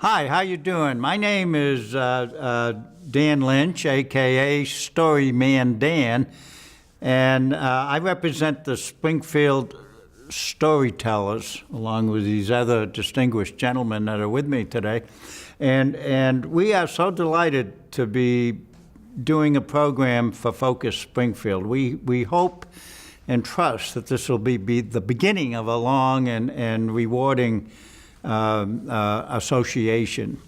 Hi, how you doing? My name is Dan Lynch, a.k.a. Storyman Dan, and I represent the Springfield Storytellers, along with these other distinguished gentlemen that are with me today. And we are so delighted to be doing a program for Focus Springfield. We hope and trust that this will be the beginning of a long and rewarding association.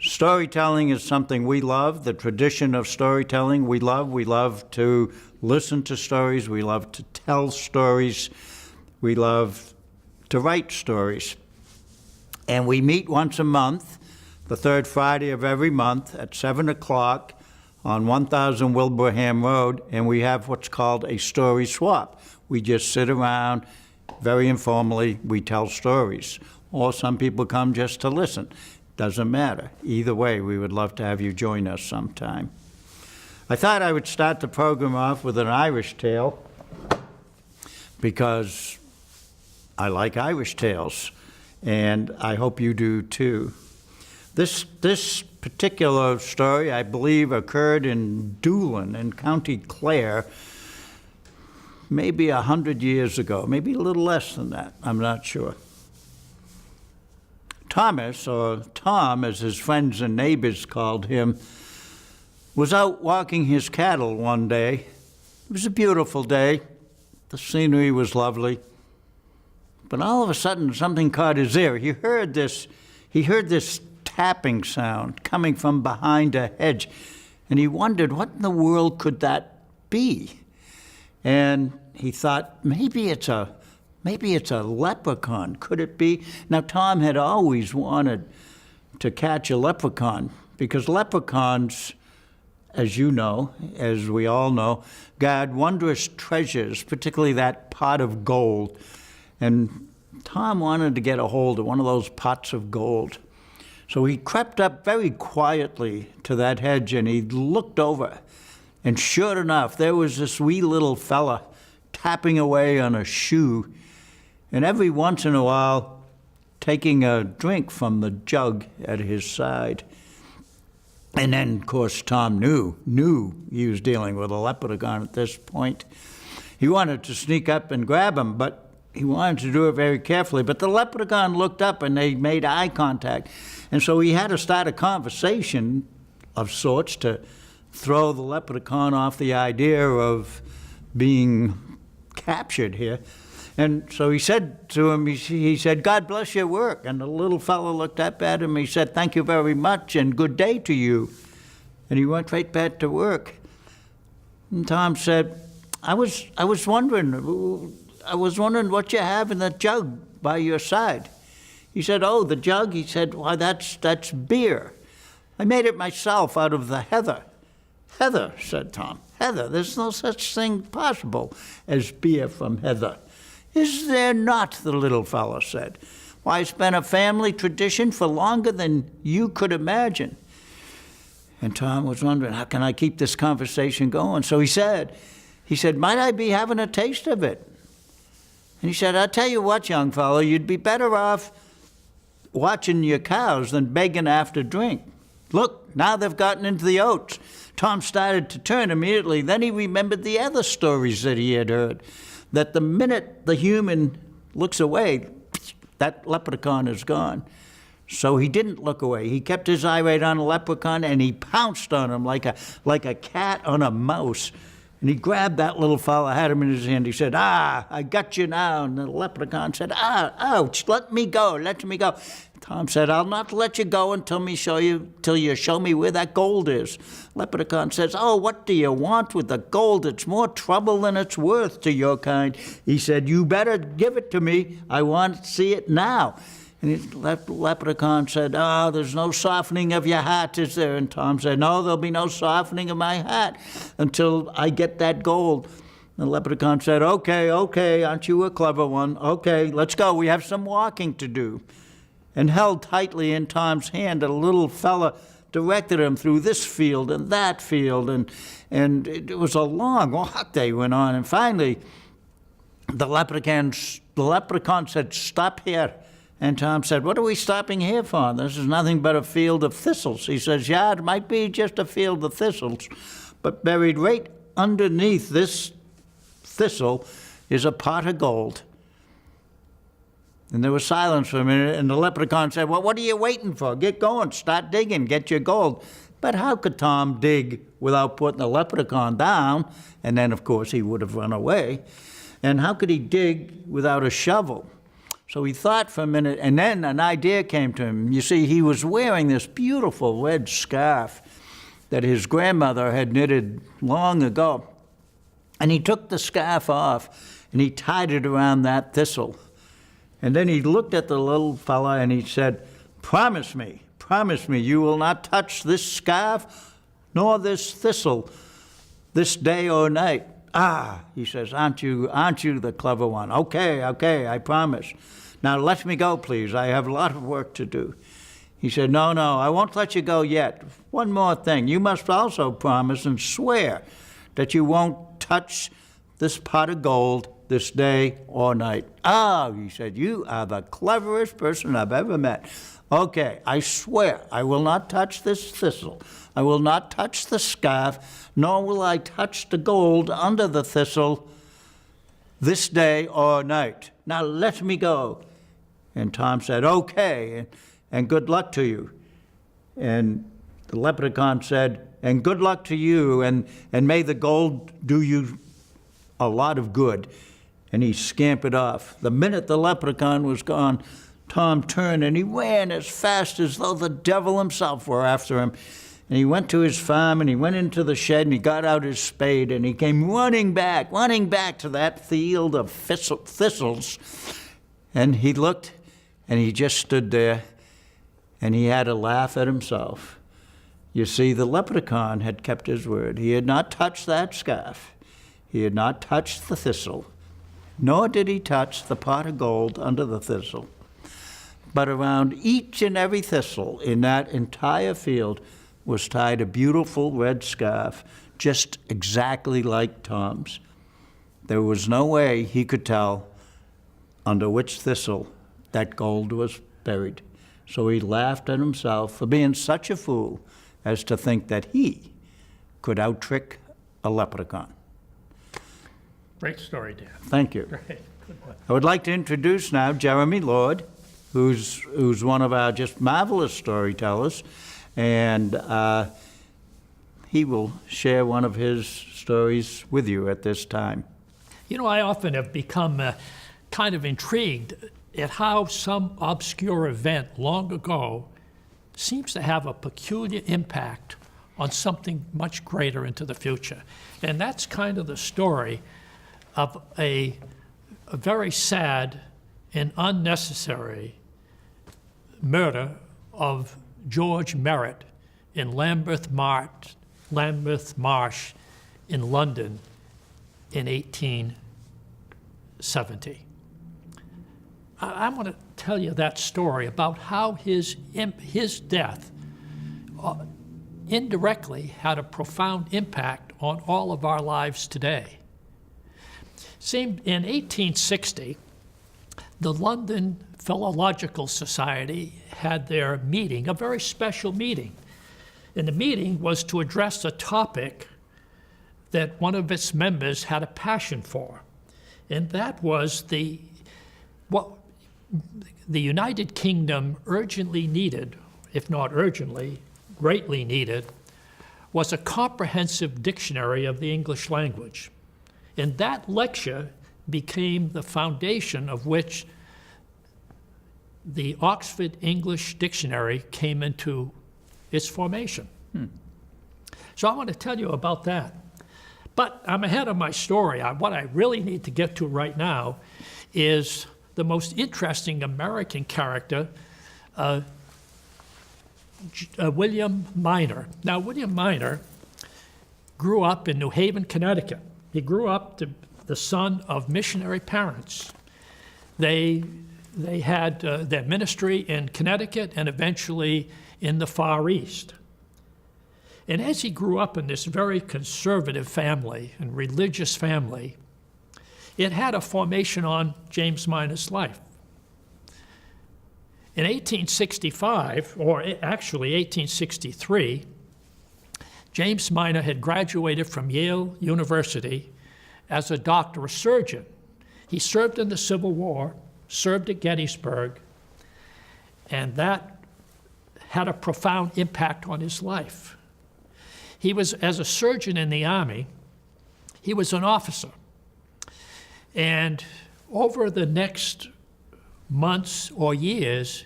Storytelling is something we love, the tradition of storytelling we love. We love to listen to stories, we love to tell stories, we love to write stories. And we meet once a month, the third Friday of every month at 7 o'clock on 1000 Wilbraham Road, and we have what's called a story swap. We just sit around, very informally, we tell stories. Or some people come just to listen. Doesn't matter. Either way, we would love to have you join us sometime. I thought I would start the program off with an Irish tale because I like Irish tales, and I hope you do too. This particular story, I believe, occurred in Doolin in County Clare, maybe 100 years ago, maybe a little less than that, I'm not sure. Thomas, or Tom as his friends and neighbors called him, was out walking his cattle one day. It was a beautiful day. The scenery was lovely. But all of a sudden, something caught his ear. He heard this tapping sound coming from behind a hedge, and he wondered, what in the world could that be? And he thought, maybe it's a leprechaun. Could it be? Now, Tom had always wanted to catch a leprechaun because leprechauns, as you know, as we all know, guard wondrous treasures, particularly that pot of gold. And Tom wanted to get a hold of one of those pots of gold. So he crept up very quietly to that hedge and he looked over. And sure enough, there was this wee little fella tapping away on a shoe, and every once in a while taking a drink from the jug at his side. And then, of course, Tom knew he was dealing with a leprechaun at this point. He wanted to sneak up and grab him, but he wanted to do it very carefully. But the leprechaun looked up and they made eye contact. And so he had to start a conversation of sorts to throw the leprechaun off the idea of being captured here. And so he said to him, he said, "God bless your work." And the little fellow looked up at him. He said, "Thank you very much and good day to you." And he went right back to work. And Tom said, I was wondering what you have in the jug by your side." He said, "Oh, the jug?" He said, "Why, that's beer. I made it myself out of the heather." "Heather," said Tom. "Heather? There's no such thing possible as beer from heather." "Is there not?" the little fellow said. "Why, it's been a family tradition for longer than you could imagine." And Tom was wondering, how can I keep this conversation going? So he said, "Might I be having a taste of it?" And he said, "I'll tell you what, young fellow, you'd be better off watching your cows than begging after drink. Look, now they've gotten into the oats." Tom started to turn immediately. Then he remembered the other stories that he had heard, that the minute the human looks away, that leprechaun is gone. So he didn't look away. He kept his eye right on the leprechaun, and he pounced on him like a cat on a mouse. And he grabbed that little fellow, had him in his hand. He said, "Ah, I got you now." And the leprechaun said, "Ah, ouch, let me go, let me go." Tom said, "I'll not let you go till you show me where that gold is." Leprechaun says, "Oh, what do you want with the gold? It's more trouble than it's worth to your kind." He said, "You better give it to me. I want to see it now." And the leprechaun said, "Oh, there's no softening of your heart, is there?" And Tom said, "No, there'll be no softening of my heart until I get that gold." The leprechaun said, Okay, aren't you a clever one? Okay, let's go. We have some walking to do." And held tightly in Tom's hand, a little fella directed him through this field and that field. And it was a long walk they went on. And finally, the leprechaun said, "Stop here." And Tom said, "What are we stopping here for? This is nothing but a field of thistles." He says, "Yeah, it might be just a field of thistles, but buried right underneath this thistle is a pot of gold." And there was silence for a minute, and the leprechaun said, "Well, what are you waiting for? Get going, start digging, get your gold." But how could Tom dig without putting the leprechaun down? And then, of course, he would have run away. And how could he dig without a shovel? So he thought for a minute, and then an idea came to him. You see, he was wearing this beautiful red scarf that his grandmother had knitted long ago. And he took the scarf off, and he tied it around that thistle. And then he looked at the little fella, and he said, promise me, you will not touch this scarf nor this thistle this day or night." "Ah," he says, aren't you the clever one? Okay, I promise. Now let me go, please. I have a lot of work to do." He said, No, I won't let you go yet. One more thing. You must also promise and swear that you won't touch this pot of gold this day or night. "Ah," he said, "you are the cleverest person I've ever met. Okay, I swear I will not touch this thistle. I will not touch the scarf, nor will I touch the gold under the thistle this day or night. Now let me go." And Tom said, "Okay, and good luck to you." And the leprechaun said, "And good luck to you, and may the gold do you a lot of good." And he scampered off. The minute the leprechaun was gone, Tom turned and he ran as fast as though the devil himself were after him. And he went to his farm, and he went into the shed, and he got out his spade, and he came running back to that field of thistles. And he looked, and he just stood there, and he had to laugh at himself. You see, the leprechaun had kept his word. He had not touched that scarf. He had not touched the thistle, nor did he touch the pot of gold under the thistle. But around each and every thistle in that entire field was tied a beautiful red scarf, just exactly like Tom's. There was no way he could tell under which thistle that gold was buried. So he laughed at himself for being such a fool as to think that he could out-trick a leprechaun. Great story, Dan. Thank you. Great. Good one. I would like to introduce now Jeremy Lord, who's one of our just marvelous storytellers, and he will share one of his stories with you at this time. You know, I often have become kind of intrigued at how some obscure event long ago seems to have a peculiar impact on something much greater into the future. And that's kind of the story of a very sad and unnecessary murder of George Merritt in Lambeth Marsh in London in 1870. I want to tell you that story about how his death indirectly had a profound impact on all of our lives today. See, in 1860, the London Philological Society had their meeting, a very special meeting. And the meeting was to address a topic that one of its members had a passion for. And that was what the United Kingdom urgently needed, if not urgently, greatly needed, was a comprehensive dictionary of the English language. And that lecture became the foundation of which the Oxford English Dictionary came into its formation. So I want to tell you about that. But I'm ahead of my story. What I really need to get to right now is the most interesting American character, William Minor. Now, William Minor grew up in New Haven, Connecticut. He grew up the son of missionary parents. They had their ministry in Connecticut and eventually in the Far East. And as he grew up in this very conservative family and religious family, it had a formation on James Minor's life. In 1865, or actually 1863, James Minor had graduated from Yale University as a doctor, a surgeon. He served in the Civil War, served at Gettysburg, and that had a profound impact on his life. He was, as a surgeon in the Army, he was an officer. And over the next months or years,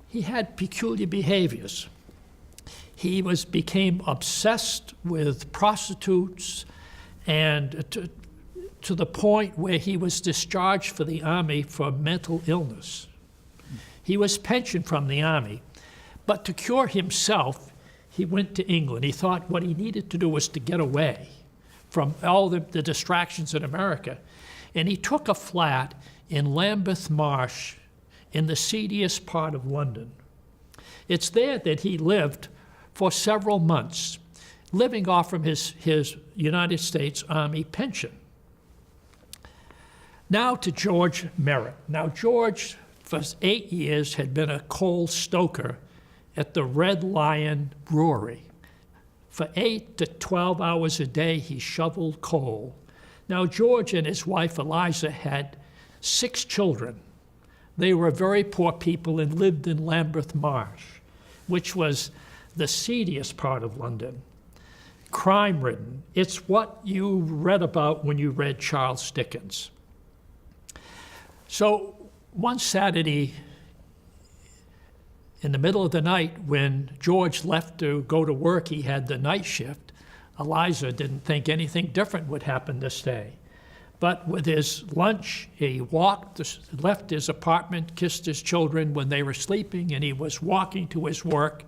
he had peculiar behaviors. He became obsessed with prostitutes, and to the point where he was discharged for the Army for mental illness. He was pensioned from the Army, but to cure himself, he went to England. He thought what he needed to do was to get away from all the distractions in America. And he took a flat in Lambeth Marsh in the seediest part of London. It's there that he lived for several months, living off from his United States Army pension. Now to George Merritt. Now George, for 8 years, had been a coal stoker at the Red Lion Brewery. For 8 to 12 hours a day, he shoveled coal. Now George and his wife Eliza had 6 children. They were very poor people and lived in Lambeth Marsh, which was the seediest part of London, crime-ridden. It's what you read about when you read Charles Dickens. So one Saturday in the middle of the night, when George left to go to work, he had the night shift. Eliza didn't think anything different would happen this day. But with his lunch, he walked, left his apartment, kissed his children when they were sleeping, and he was walking to his work.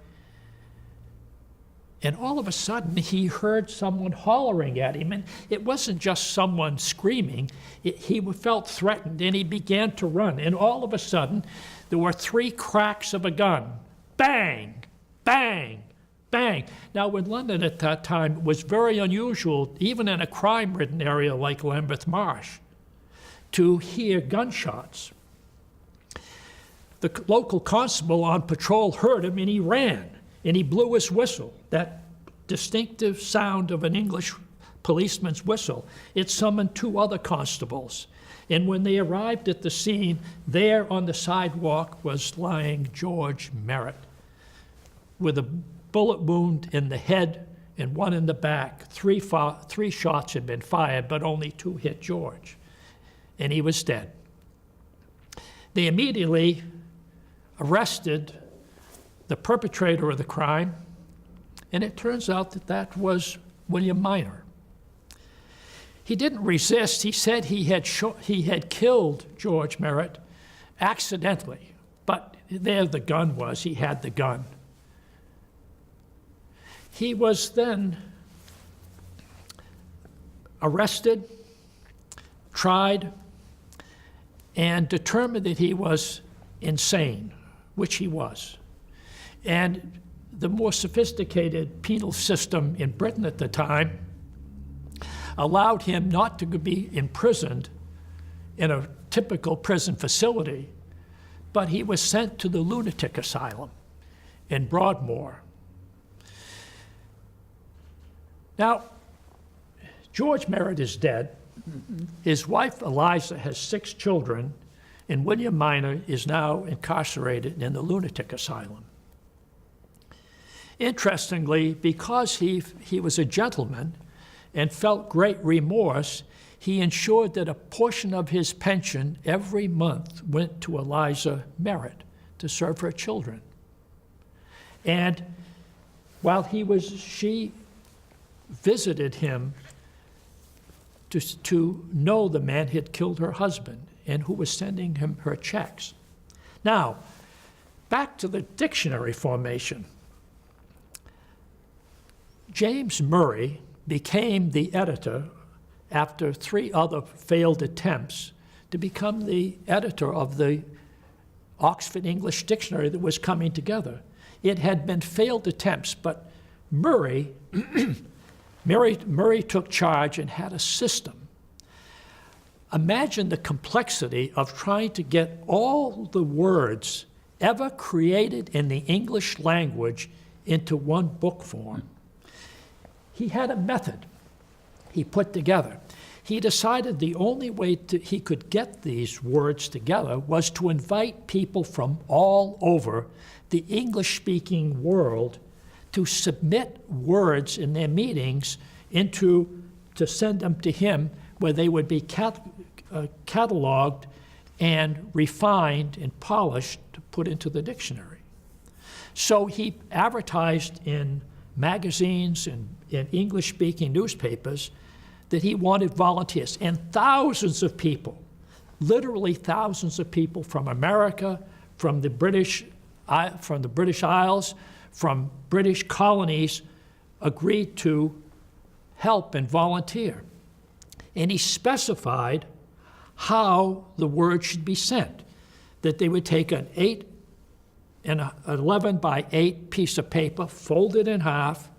And all of a sudden, he heard someone hollering at him. And it wasn't just someone screaming. He felt threatened, and he began to run. And all of a sudden, there were 3 cracks of a gun. Bang, bang, bang. Now, in London at that time, it was very unusual, even in a crime-ridden area like Lambeth Marsh, to hear gunshots. The local constable on patrol heard him, and he ran. And he blew his whistle, that distinctive sound of an English policeman's whistle. It summoned 2 other constables. And when they arrived at the scene, there on the sidewalk was lying George Merritt with a bullet wound in the head and 1 in the back. 3 shots had been fired, but only 2 hit George. And he was dead. They immediately arrested the perpetrator of the crime, and it turns out that that was William Minor. He didn't resist. He said he had killed George Merritt accidentally, but there the gun was. He had the gun. He was then arrested, tried, and determined that he was insane, which he was. And the more sophisticated penal system in Britain at the time allowed him not to be imprisoned in a typical prison facility, but he was sent to the lunatic asylum in Broadmoor. Now, George Merritt is dead. His wife, Eliza, has 6 children, and William Minor is now incarcerated in the lunatic asylum. Interestingly, because he was a gentleman and felt great remorse, he ensured that a portion of his pension every month went to Eliza Merritt to serve her children. And while she visited him to know the man had killed her husband and who was sending him her checks. Now, back to the dictionary formation. James Murray became the editor after 3 other failed attempts to become the editor of the Oxford English Dictionary that was coming together. It had been failed attempts, but Murray took charge and had a system. Imagine the complexity of trying to get all the words ever created in the English language into one book form. He had a method he put together. He decided the only way he could get these words together was to invite people from all over the English-speaking world to submit words in their meetings to send them to him, where they would be cataloged and refined and polished to put into the dictionary. So he advertised in magazines and in English-speaking newspapers that he wanted volunteers, and thousands of people, literally thousands of people from America, from the British Isles, from British colonies, agreed to help and volunteer. And he specified how the word should be sent, that they would take an 11 by 8 piece of paper, fold it in half,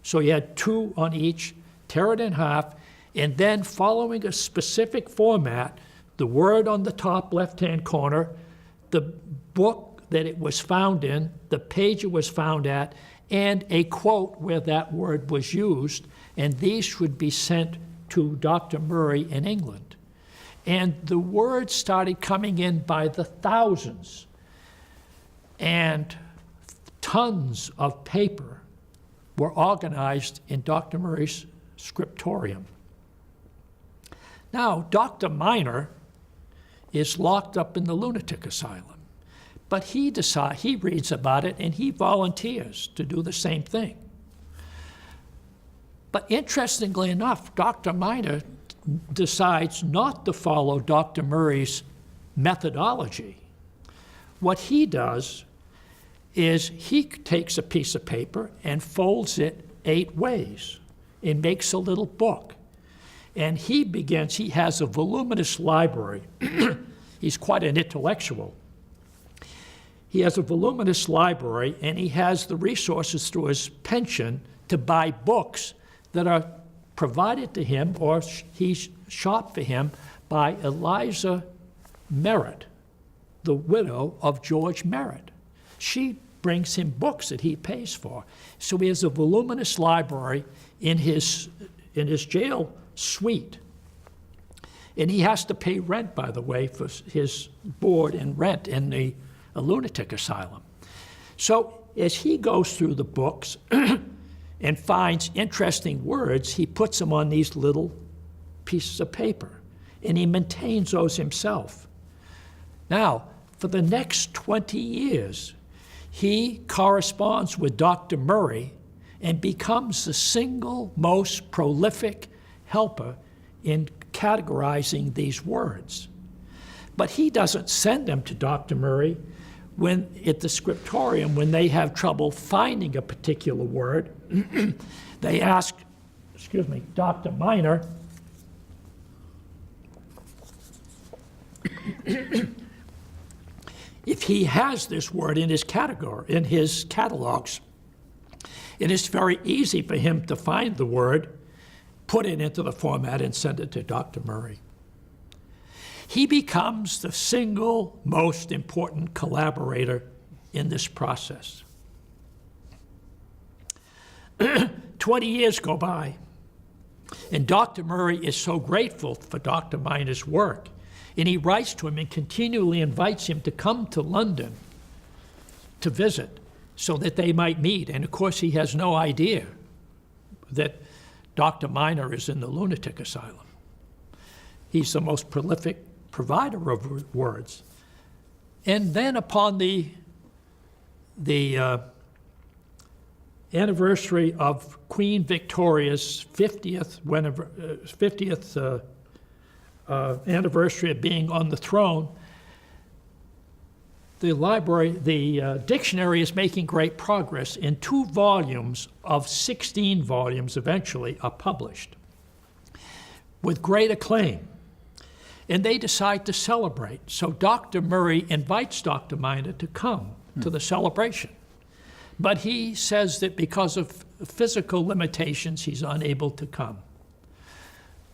so you had 2 on each, tear it in half, and then following a specific format, the word on the top left-hand corner, the book that it was found in, the page it was found at, and a quote where that word was used, and these would be sent to Dr. Murray in England. And the words started coming in by the thousands, and tons of paper were organized in Dr. Murray's scriptorium. Now, Dr. Minor is locked up in the lunatic asylum, but he reads about it and he volunteers to do the same thing. But interestingly enough, Dr. Minor decides not to follow Dr. Murray's methodology. What he does is he takes a piece of paper and folds it 8 ways and makes a little book. And he has a voluminous library. He's quite an intellectual. He has a voluminous library, and he has the resources through his pension to buy books that are provided to him or he's shot for him by Eliza Merritt, the widow of George Merritt. She brings him books that he pays for. So he has a voluminous library in his jail suite. And he has to pay rent, by the way, for his board and rent in a lunatic asylum. So as he goes through the books and finds interesting words, he puts them on these little pieces of paper, and he maintains those himself. Now, for the next 20 years, he corresponds with Dr. Murray and becomes the single most prolific helper in categorizing these words. But he doesn't send them to Dr. Murray when at the scriptorium, when they have trouble finding a particular word. They ask, Dr. Minor, if he has this word in his catalogs. It is very easy for him to find the word, put it into the format, and send it to Dr. Murray. He becomes the single most important collaborator in this process. 20 years go by, and Dr. Murray is so grateful for Dr. Minor's work, and he writes to him and continually invites him to come to London to visit so that they might meet. And of course, he has no idea that Dr. Minor is in the lunatic asylum. He's the most prolific provider of words. And then upon the anniversary of Queen Victoria's 50th anniversary of being on the throne, the dictionary is making great progress, and 2 volumes of 16 volumes eventually are published with great acclaim. And they decide to celebrate. So Dr. Murray invites Dr. Minor to come to the celebration. But he says that because of physical limitations, he's unable to come.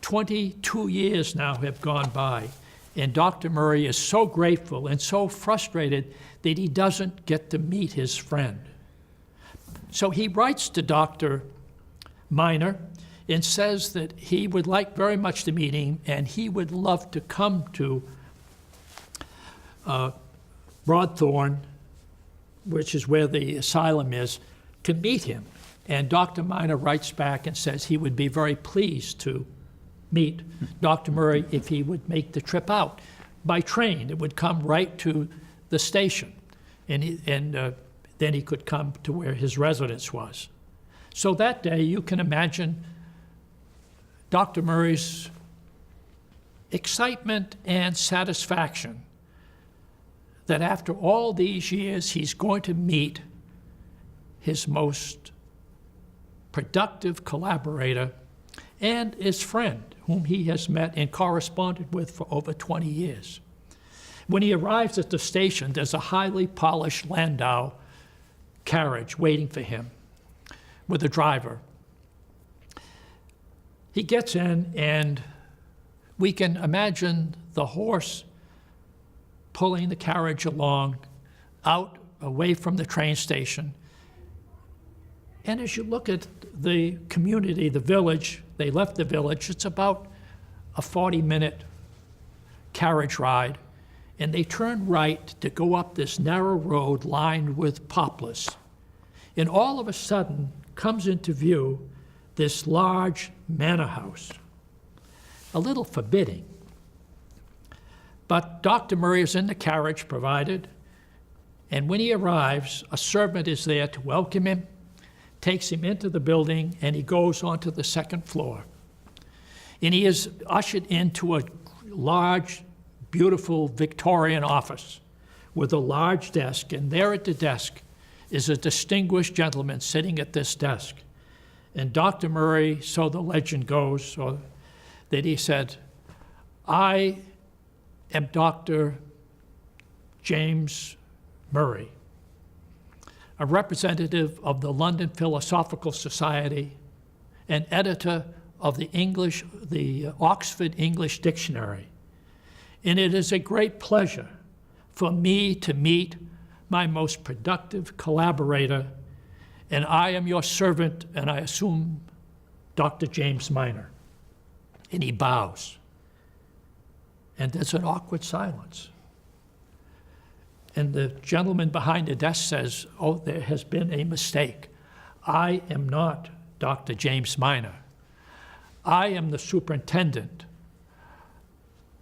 22 years now have gone by, and Dr. Murray is so grateful and so frustrated that he doesn't get to meet his friend. So he writes to Dr. Miner and says that he would like very much to meet him, and he would love to come to Broadthorn, which is where the asylum is, to meet him. And Dr. Miner writes back and says he would be very pleased to meet Dr. Murray if he would make the trip out by train. It would come right to the station, and then he could come to where his residence was. So that day, you can imagine Dr. Murray's excitement and satisfaction that after all these years, he's going to meet his most productive collaborator and his friend, whom he has met and corresponded with for over 20 years. When he arrives at the station, there's a highly polished Landau carriage waiting for him with a driver. He gets in, and we can imagine the horse pulling the carriage along, out, away from the train station. And as you look at the community, the village, they left the village, it's about a 40-minute carriage ride, and they turn right to go up this narrow road lined with poplars. And all of a sudden comes into view this large manor house, a little forbidding. But Dr. Murray is in the carriage provided, and when he arrives, a servant is there to welcome him, takes him into the building, and he goes onto the second floor. And he is ushered into a large, beautiful Victorian office with a large desk, and there at the desk is a distinguished gentleman sitting at this desk. And Dr. Murray, so the legend goes, that he said, "I am Dr. James Murray, a representative of the London Philosophical Society, and editor of the Oxford English Dictionary. And it is a great pleasure for me to meet my most productive collaborator, and I am your servant, and I assume Dr. James Miner." And he bows. And there's an awkward silence. And the gentleman behind the desk says, "Oh, there has been a mistake. I am not Dr. James Miner. I am the superintendent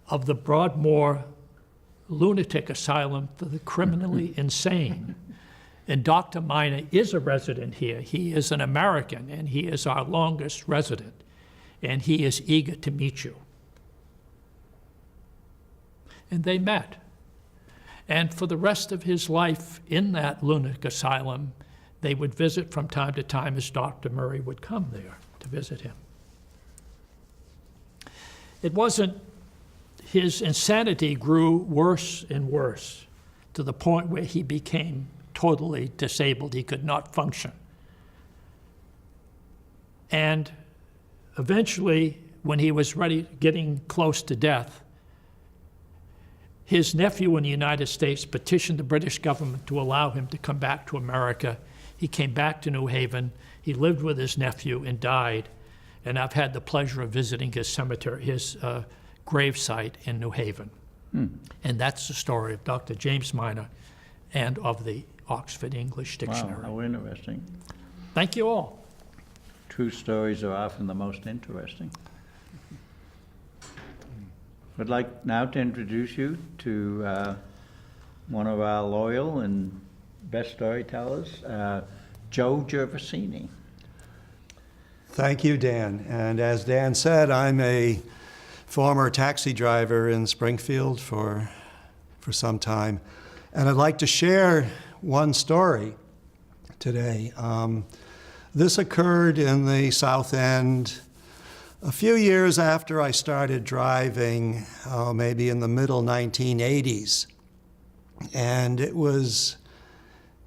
of the Broadmoor Lunatic Asylum for the Criminally Insane. And Dr. Miner is a resident here. He is an American, and he is our longest resident. And he is eager to meet you." And they met. And for the rest of his life in that lunatic asylum, they would visit from time to time as Dr. Murray would come there to visit him. It wasn't, his insanity grew worse and worse to the point where he became totally disabled. He could not function. And eventually, when he was getting close to death, his nephew in the United States petitioned the British government to allow him to come back to America. He came back to New Haven. He lived with his nephew and died. And I've had the pleasure of visiting his cemetery, his gravesite in New Haven. And that's the story of Dr. James Miner and of the Oxford English Dictionary. Wow, how interesting. Thank you all. True stories are often the most interesting. I'd like now to introduce you to one of our loyal and best storytellers, Joe Gervasini. Thank you, Dan. And as Dan said, I'm a former taxi driver in Springfield for some time. And I'd like to share one story today. This occurred in the South End a few years after I started driving, maybe in the middle 1980s. And it was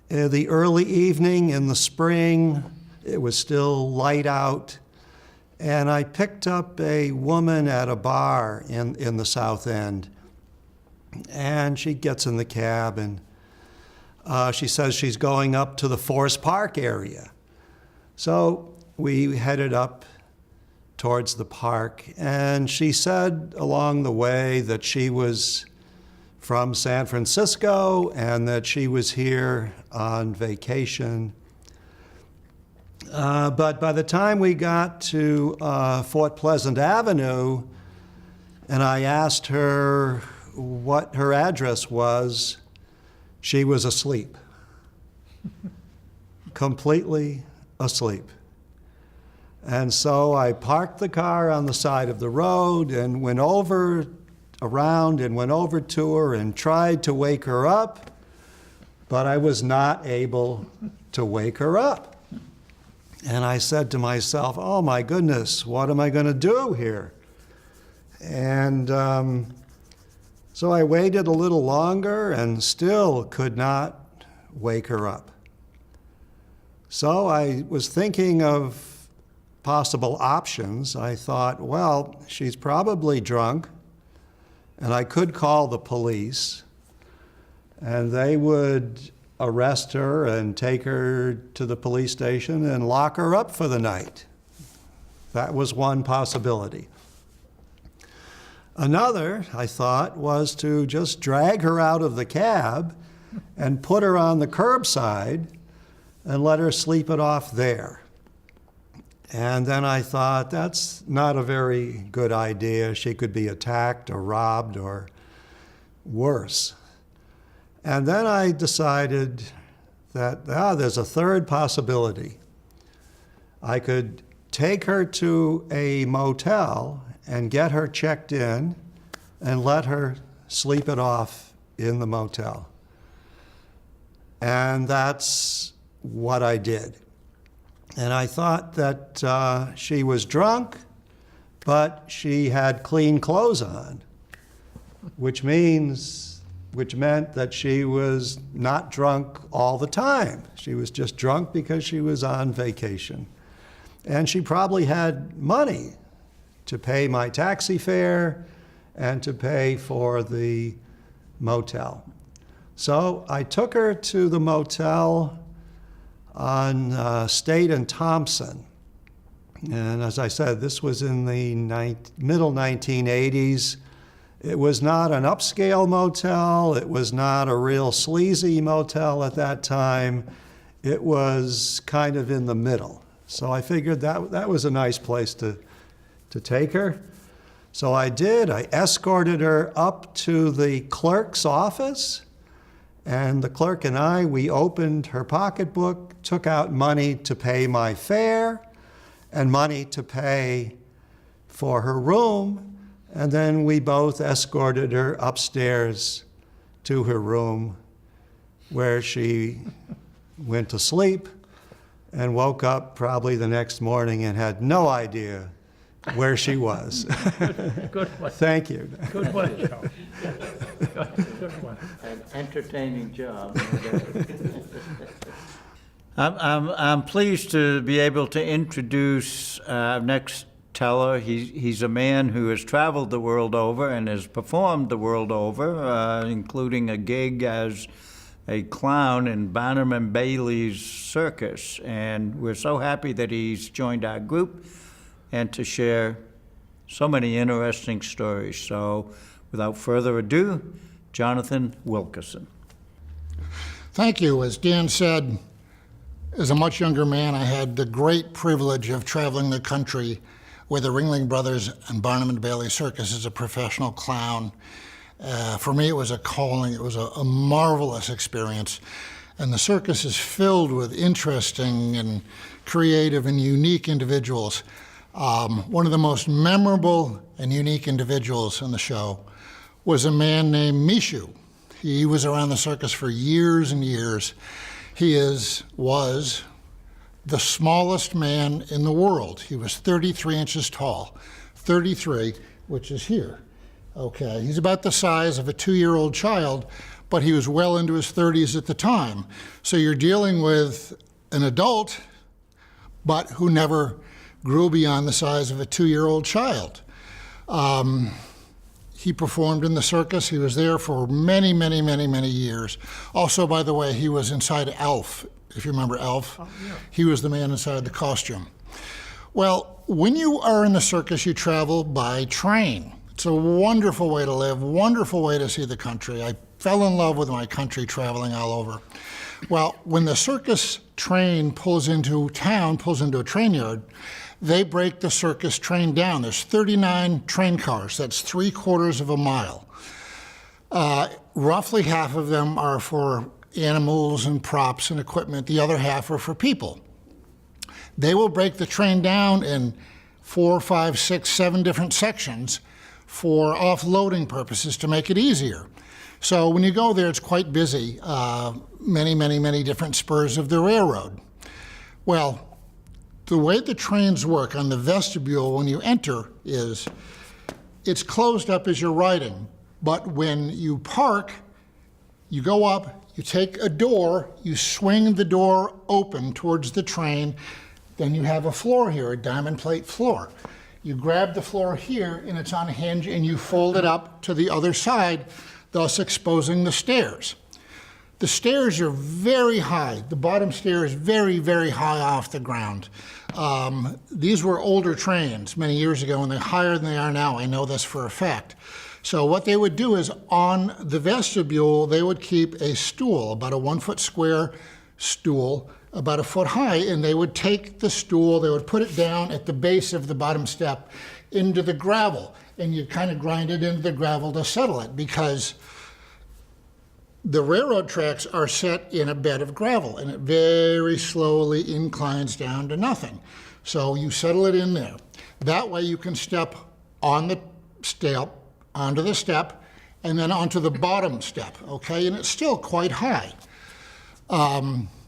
the early evening in the spring. It was still light out. And I picked up a woman at a bar in the South End. And she gets in the cab and she says she's going up to the Forest Park area. So we headed up towards the park, and she said along the way that she was from San Francisco and that she was here on vacation. But by the time we got to Fort Pleasant Avenue, and I asked her what her address was, she was asleep. Completely asleep. And so I parked the car on the side of the road and went around to her and tried to wake her up, but I was not able to wake her up. And I said to myself, oh my goodness, what am I going to do here? And so I waited a little longer and still could not wake her up. So I was thinking of possible options. I thought, well, she's probably drunk, and I could call the police, and they would arrest her and take her to the police station and lock her up for the night. That was one possibility. Another, I thought, was to just drag her out of the cab and put her on the curbside and let her sleep it off there. And then I thought, that's not a very good idea. She could be attacked or robbed or worse. And then I decided that there's a third possibility. I could take her to a motel and get her checked in and let her sleep it off in the motel. And that's what I did. And I thought that she was drunk, but she had clean clothes on, which meant that she was not drunk all the time. She was just drunk because she was on vacation. And she probably had money to pay my taxi fare and to pay for the motel. So I took her to the motel on State and Thompson. And as I said, this was in the middle 1980s. It was not an upscale motel. It was not a real sleazy motel at that time. It was kind of in the middle. So I figured that was a nice place to take her. So I did. I escorted her up to the clerk's office. And the clerk and I, we opened her pocketbook, took out money to pay my fare and money to pay for her room, and then we both escorted her upstairs to her room where she went to sleep and woke up probably the next morning and had no idea where she was. Good one. Thank you. Good one, Joe. Good one. An entertaining job. I'm pleased to be able to introduce our next teller. He's a man who has traveled the world over and has performed the world over, including a gig as a clown in Barnum and Bailey's circus. And we're so happy that he's joined our group and to share so many interesting stories. So without further ado, Jonathan Wilkinson. Thank you. As Dan said, as a much younger man, I had the great privilege of traveling the country with the Ringling Brothers and Barnum and Bailey Circus as a professional clown. For me, it was a calling. It was a marvelous experience. And the circus is filled with interesting and creative and unique individuals. One of the most memorable and unique individuals in the show was a man named Mishu. He was around the circus for years and years. He was the smallest man in the world. He was 33 inches tall, 33, which is here. Okay, he's about the size of a 2-year-old child, but he was well into his 30s at the time. So you're dealing with an adult, but who never grew beyond the size of a 2-year-old child. He performed in the circus. He was there for many, many, many, many years. Also, by the way, he was inside Elf, if you remember Elf. Oh, yeah. He was the man inside the costume. Well, when you are in the circus, you travel by train. It's a wonderful way to live, wonderful way to see the country. I fell in love with my country traveling all over. Well, when the circus train pulls into town, pulls into a train yard, they break the circus train down. There's 39 train cars. That's 3/4 of a mile. Roughly half of them are for animals and props and equipment. The other half are for people. They will break the train down in 4, 5, 6, 7 different sections for offloading purposes to make it easier. So when you go there, it's quite busy. Many, many, many different spurs of the railroad. Well, the way the trains work on the vestibule when you enter is it's closed up as you're riding, but when you park, you go up, you take a door, you swing the door open towards the train, then you have a floor here, a diamond plate floor. You grab the floor here and it's on a hinge and you fold it up to the other side, thus exposing the stairs. The stairs are very high. The bottom stair is very, very high off the ground. These were older trains many years ago, and they're higher than they are now. I know this for a fact. So what they would do is on the vestibule, they would keep a stool, about a 1-foot square stool, about 1 foot high, and they would take the stool, they would put it down at the base of the bottom step into the gravel, and you kind of grind it into the gravel to settle it, because the railroad tracks are set in a bed of gravel, and it very slowly inclines down to nothing. So you settle it in there. That way you can step on the step, onto the step, and then onto the bottom step, okay? And it's still quite high.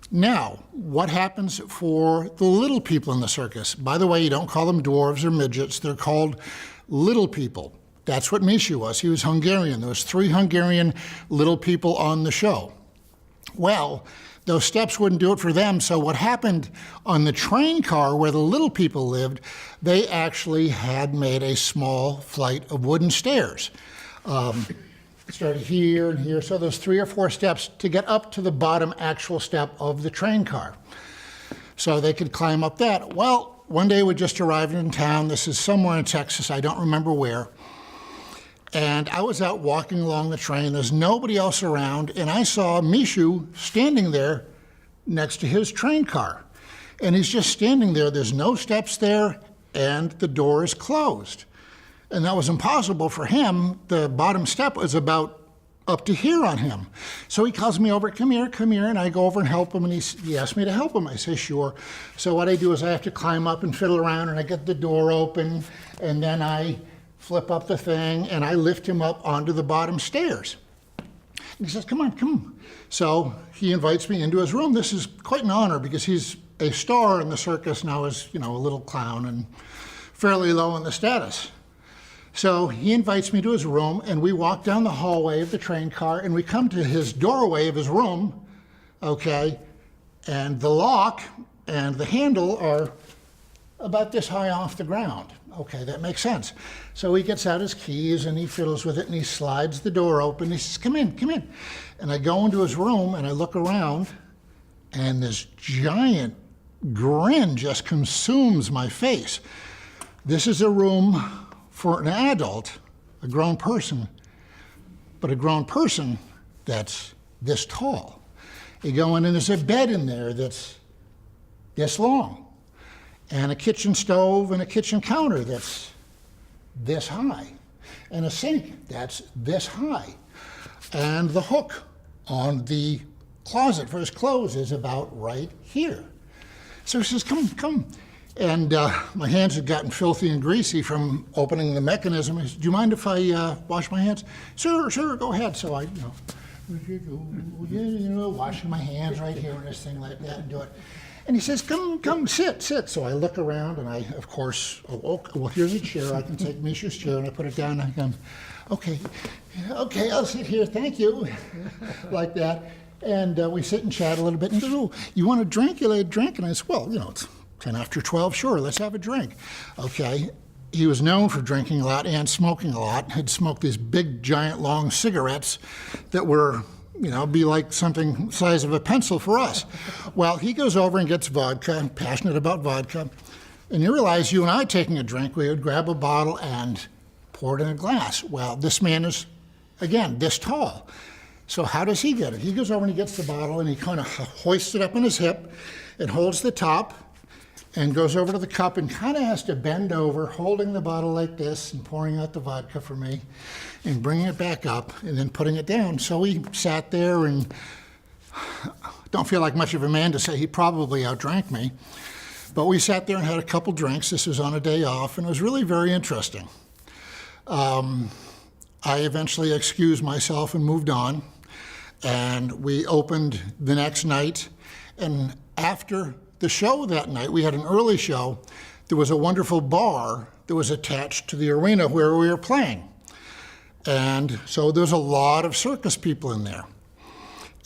Now, what happens for the little people in the circus? By the way, you don't call them dwarves or midgets. They're called little people. That's what Mishu was. He was Hungarian. There was 3 Hungarian little people on the show. Well, those steps wouldn't do it for them, so what happened on the train car where the little people lived, they actually had made a small flight of wooden stairs. It started here and here, so there's 3 or 4 steps to get up to the bottom actual step of the train car. So they could climb up that. Well, one day we just arrived in town. This is somewhere in Texas, I don't remember where. And I was out walking along the train. There's nobody else around, and I saw Mishu standing there next to his train car. And he's just standing there. There's no steps there, and the door is closed. And that was impossible for him. The bottom step was about up to here on him. So he calls me over, come here, and I go over and help him, and he asked me to help him. I say, sure. So what I do is I have to climb up and fiddle around, and I get the door open, and then I flip up the thing, and I lift him up onto the bottom stairs. And he says, come on. So he invites me into his room. This is quite an honor because he's a star in the circus now, as a little clown and fairly low in the status. So he invites me to his room, and we walk down the hallway of the train car, and we come to his doorway of his room, okay, and the lock and the handle are about this high off the ground. Okay, that makes sense. So he gets out his keys and he fiddles with it and he slides the door open. He says, come in. And I go into his room and I look around and this giant grin just consumes my face. This is a room for an adult, a grown person, but a grown person that's this tall. You go in and there's a bed in there that's this long, and a kitchen stove and a kitchen counter that's this high, and a sink that's this high, and the hook on the closet for his clothes is about right here. So he says, come. And my hands had gotten filthy and greasy from opening the mechanism. He said, do you mind if I wash my hands? Sure, go ahead. So I, washing my hands right here and this thing like that and do it. And he says, come, sit. So I look around and I, of course, well, here's a chair. I can take Misha's chair and I put it down and I come, okay, I'll sit here, thank you, like that. And we sit and chat a little bit and he goes, oh, you want a drink? You'll have a drink? And I said, well, it's 10 after 12, sure, let's have a drink. Okay. He was known for drinking a lot and smoking a lot. He'd smoked these big, giant, long cigarettes that were, be like something size of a pencil for us. Well, he goes over and gets vodka, passionate about vodka. And you realize you and I taking a drink, we would grab a bottle and pour it in a glass. Well, this man is, again, this tall. So how does he get it? He goes over and he gets the bottle and he kind of hoists it up on his hip and holds the top and goes over to the cup and kind of has to bend over, holding the bottle like this and pouring out the vodka for me and bringing it back up and then putting it down. So he sat there and don't feel like much of a man to say he probably outdrank me. But we sat there and had a couple drinks. This was on a day off, and it was really very interesting. I eventually excused myself and moved on, and we opened the next night. And after the show that night, we had an early show, there was a wonderful bar that was attached to the arena where we were playing. And so there was a lot of circus people in there.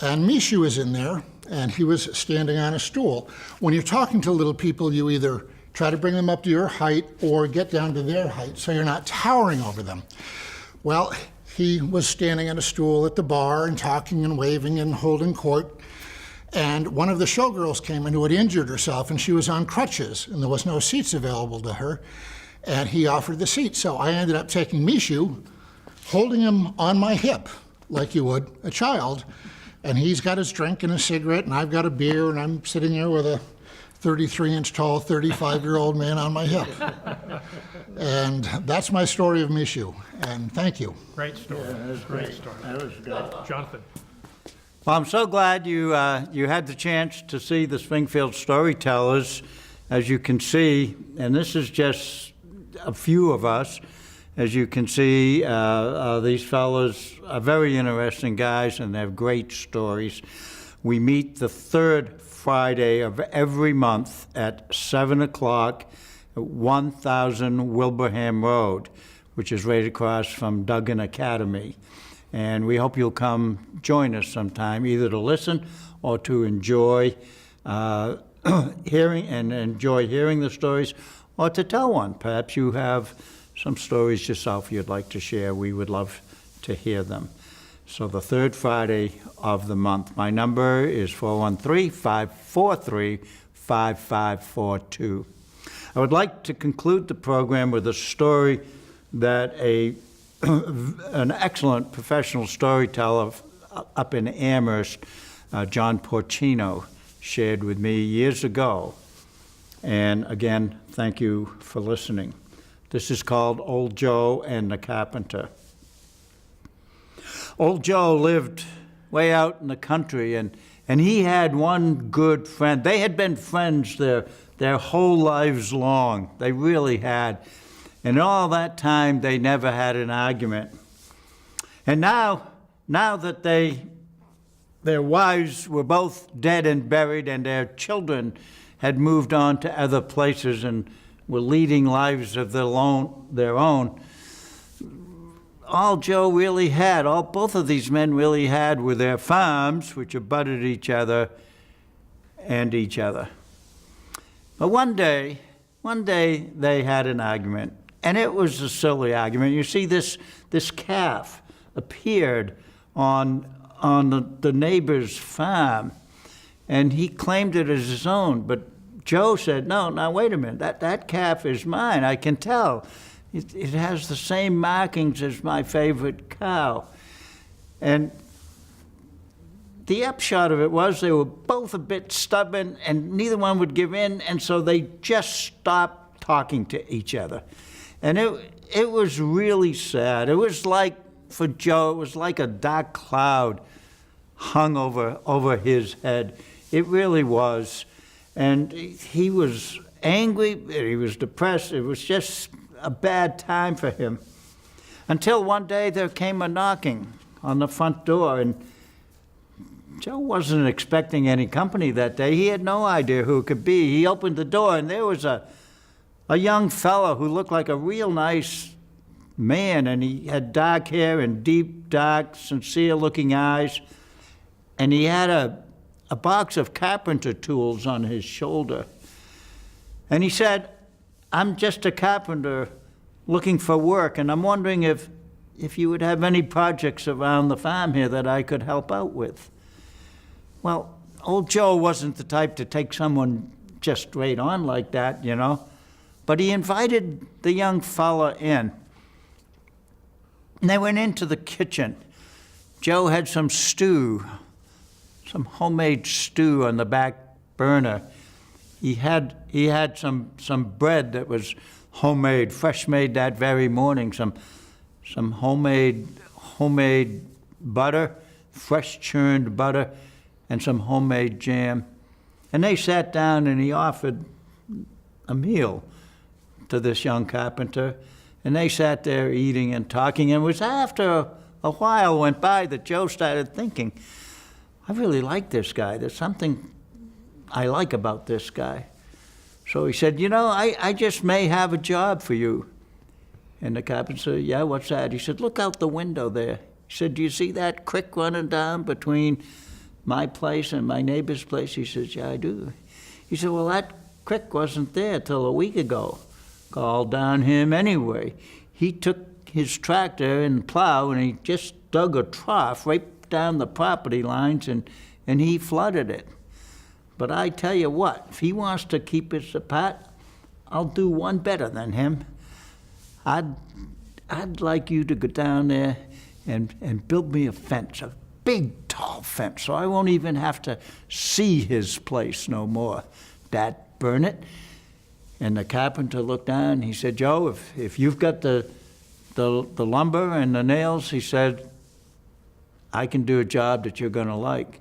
And Mishu was in there, and he was standing on a stool. When you're talking to little people, you either try to bring them up to your height or get down to their height so you're not towering over them. Well, he was standing on a stool at the bar and talking and waving and holding court. And one of the showgirls came in who had injured herself, and she was on crutches, and there was no seats available to her. And he offered the seat. So I ended up taking Mishu, holding him on my hip like you would a child. And he's got his drink and a cigarette, and I've got a beer, and I'm sitting there with a 33-inch tall, 35-year-old man on my hip. And that's my story of Mishu. And thank you. Great story. Yeah, that was Great story. That was good. Jonathan. Well, I'm so glad you had the chance to see the Springfield Storytellers. As you can see, and this is just a few of us, as you can see, these fellows are very interesting guys, and they have great stories. We meet the third Friday of every month at 7 o'clock at 1000 Wilbraham Road, which is right across from Duggan Academy. And we hope you'll come join us sometime, either to listen or to enjoy hearing the stories, or to tell one. Perhaps you have some stories yourself you'd like to share. We would love to hear them. So the third Friday of the month. My number is 413-543-5542. I would like to conclude the program with a story that an excellent professional storyteller up in Amherst, John Porcino, shared with me years ago. And again, thank you for listening. This is called Old Joe and the Carpenter. Old Joe lived way out in the country, and he had one good friend. They had been friends their whole lives long. They really had. And all that time, they never had an argument. And now that their wives were both dead and buried, and their children had moved on to other places and were leading lives of their own, all Joe really had, both of these men really had, were their farms, which abutted each other and each other. But one day they had an argument, and it was a silly argument. You see, this calf appeared on the neighbor's farm, and he claimed it as his own. But Joe said, no, now wait a minute, that calf is mine, I can tell. It has the same markings as my favorite cow. And the upshot of it was they were both a bit stubborn, and neither one would give in, and so they just stopped talking to each other. And it was really sad. It was like, for Joe, it was like a dark cloud hung over his head. It really was. And he was angry, he was depressed. It was just a bad time for him. Until one day there came a knocking on the front door, and Joe wasn't expecting any company that day. He had no idea who it could be. He opened the door, and there was a young fellow who looked like a real nice man, and he had dark hair and deep, dark, sincere-looking eyes, and he had a box of carpenter tools on his shoulder. And he said, I'm just a carpenter looking for work, and I'm wondering if you would have any projects around the farm here that I could help out with. Well, old Joe wasn't the type to take someone just straight on like that, you know. But he invited the young fella in. And they went into the kitchen. Joe had some stew, some homemade stew on the back burner. He had some bread that was homemade, fresh made that very morning, some homemade butter, fresh churned butter, and some homemade jam. And they sat down and he offered a meal to this young carpenter. And they sat there eating and talking. And it was after a while went by that Joe started thinking, I really like this guy. There's something I like about this guy. So he said, you know, I just may have a job for you. And the carpenter said, yeah, what's that? He said, look out the window there. He said, do you see that creek running down between my place and my neighbor's place? He says, yeah, I do. He said, well, that creek wasn't there till a week ago. Called down him anyway. He took his tractor and plow and he just dug a trough right down the property lines and he flooded it. But I tell you what, if he wants to keep us apart, I'll do one better than him. I'd like you to go down there and build me a fence, a big, tall fence, so I won't even have to see his place no more. Dad, burn it. And the carpenter looked down and he said, Joe, if you've got the lumber and the nails, he said, I can do a job that you're gonna like.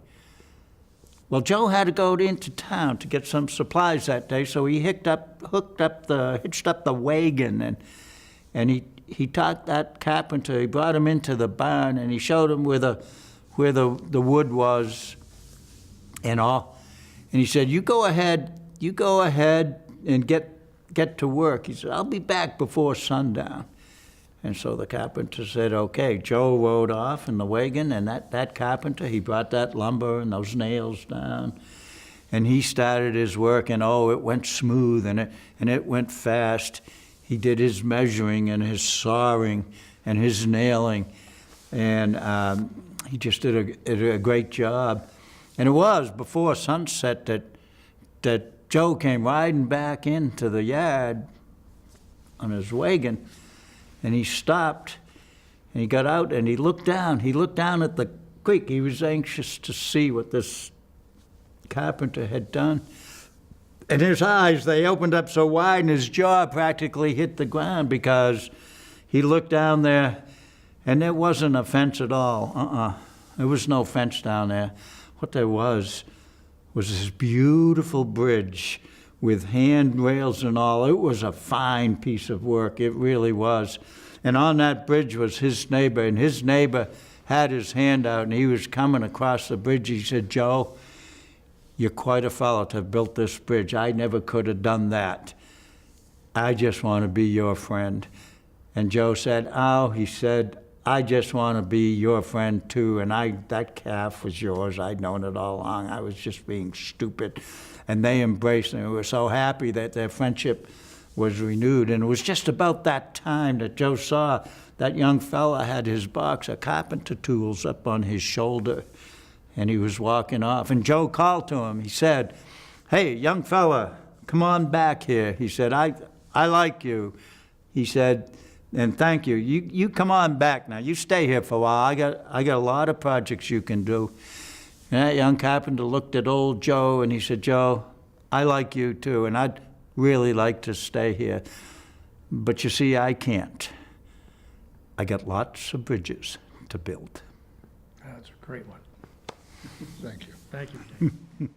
Well, Joe had to go into town to get some supplies that day, so he hitched up the wagon and he taught that carpenter, he brought him into the barn and he showed him where the wood was and all. And he said, you go ahead and get to work. He said, I'll be back before sundown. And so the carpenter said, okay. Joe rode off in the wagon, and that carpenter, he brought that lumber and those nails down, and he started his work, and it went smooth, and it went fast. He did his measuring and his sawing and his nailing, and he just did a great job. And it was before sunset that Joe came riding back into the yard on his wagon, and he stopped, and he got out, and he looked down. He looked down at the creek. He was anxious to see what this carpenter had done. And his eyes, they opened up so wide, and his jaw practically hit the ground because he looked down there, and there wasn't a fence at all. There was no fence down there. What there was this beautiful bridge with handrails and all. It was a fine piece of work. It really was. And on that bridge was his neighbor, and his neighbor had his hand out, and he was coming across the bridge. He said, Joe, you're quite a fellow to have built this bridge. I never could have done that. I just want to be your friend. And Joe said, he said, I just want to be your friend too, and that calf was yours. I'd known it all along. I was just being stupid. And they embraced and were so happy that their friendship was renewed. And it was just about that time that Joe saw that young fella had his box of carpenter tools up on his shoulder, and he was walking off. And Joe called to him. He said, hey, young fella, come on back here. He said, I like you. He said, and thank you. You come on back now. You stay here for a while. I got a lot of projects you can do. And that young carpenter looked at old Joe and he said, Joe, I like you too, and I'd really like to stay here. But you see, I can't. I got lots of bridges to build. That's a great one. Thank you. Thank you.